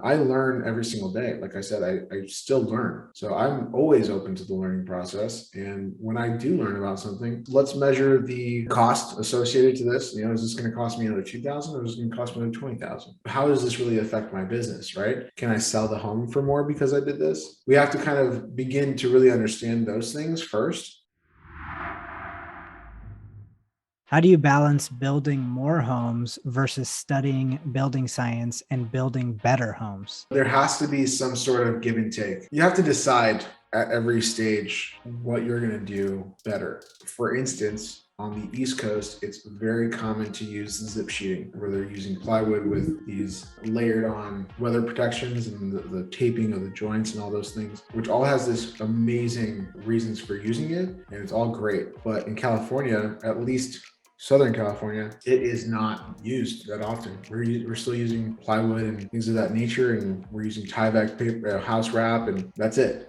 I learn every single day. Like I said, I still learn. So I'm always open to the learning process. And when I do learn about something, let's measure the cost associated to this. Is this going to cost me another 2,000 or is it going to cost me another 20,000? How does this really affect my business, right? Can I sell the home for more because I did this? We have to kind of begin to really understand those things first. How do you balance building more homes versus studying building science and building better homes? There has to be some sort of give and take. You have to decide at every stage what you're going to do better. For instance, on the East Coast, it's very common to use zip sheeting, where they're using plywood with these layered on weather protections and the taping of the joints and all those things, which all has this amazing reasons for using it. And it's all great. But in California, at least Southern California, it is not used that often. We're still using plywood and things of that nature, and we're using Tyvek paper, house wrap, and that's it.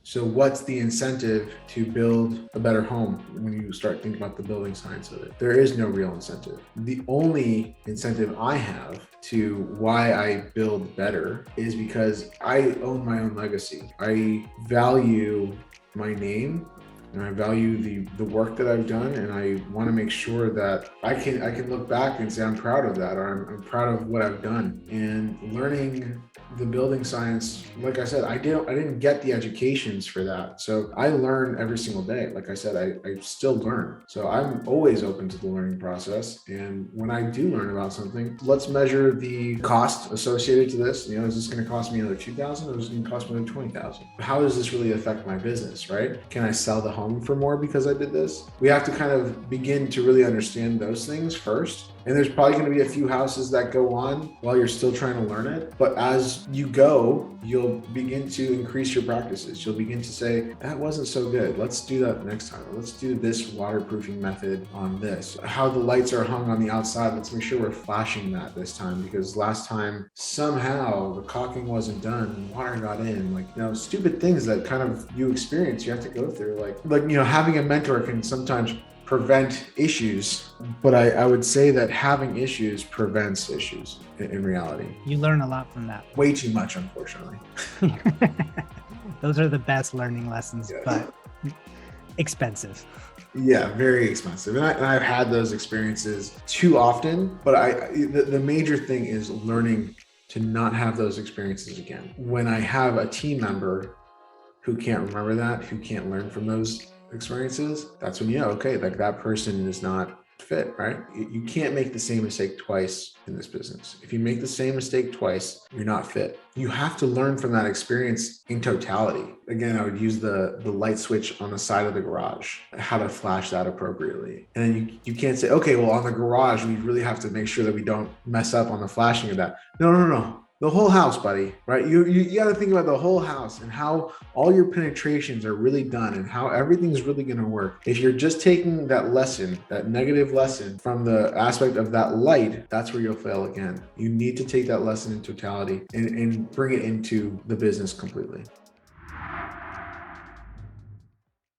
So what's the incentive to build a better home when you start thinking about the building science of it? There is no real incentive. The only incentive I have to why I build better is because I own my own legacy. I value my name and I value the work that I've done, and I want to make sure that I can look back and say I'm proud of that, or I'm proud of what I've done. And learning the building science, like I said, I didn't get the educations for that, so I learn every single day. Like I said, I still learn, so I'm always open to the learning process. And when I do learn about something, let's measure the cost associated to this. Is this going to cost me another 2,000 or is it going to cost me another 20,000? How does this really affect my business, right? Can I sell the home for more because I did this? We have to kind of begin to really understand those things first. And there's probably going to be a few houses that go on while you're still trying to learn it. But as you go, you'll begin to increase your practices. You'll begin to say, that wasn't so good. Let's do that next time. Let's do this waterproofing method on this. How the lights are hung on the outside, let's make sure we're flashing that this time, because last time somehow the caulking wasn't done, water got in. Stupid things that kind of you experience, you have to go through. Having a mentor can sometimes prevent issues, but I would say that having issues prevents issues in reality. You learn a lot from that. Way too much, unfortunately. Those are the best learning lessons, yeah. But expensive. Yeah, very expensive. And I've had those experiences too often, but the major thing is learning to not have those experiences again. When I have a team member who can't remember that, who can't learn from those experiences, that's when okay, like that person is not fit, right? You can't make the same mistake twice in this business. If you make the same mistake twice, you're not fit. You have to learn from that experience in totality. Again, I would use the light switch on the side of the garage, how to flash that appropriately. And then you can't say, okay, well, on the garage, we really have to make sure that we don't mess up on the flashing of that. No. The whole house, buddy, right? You got to think about the whole house and how all your penetrations are really done and how everything's really going to work. If you're just taking that lesson, that negative lesson from the aspect of that light, that's where you'll fail again. You need to take that lesson in totality and bring it into the business completely.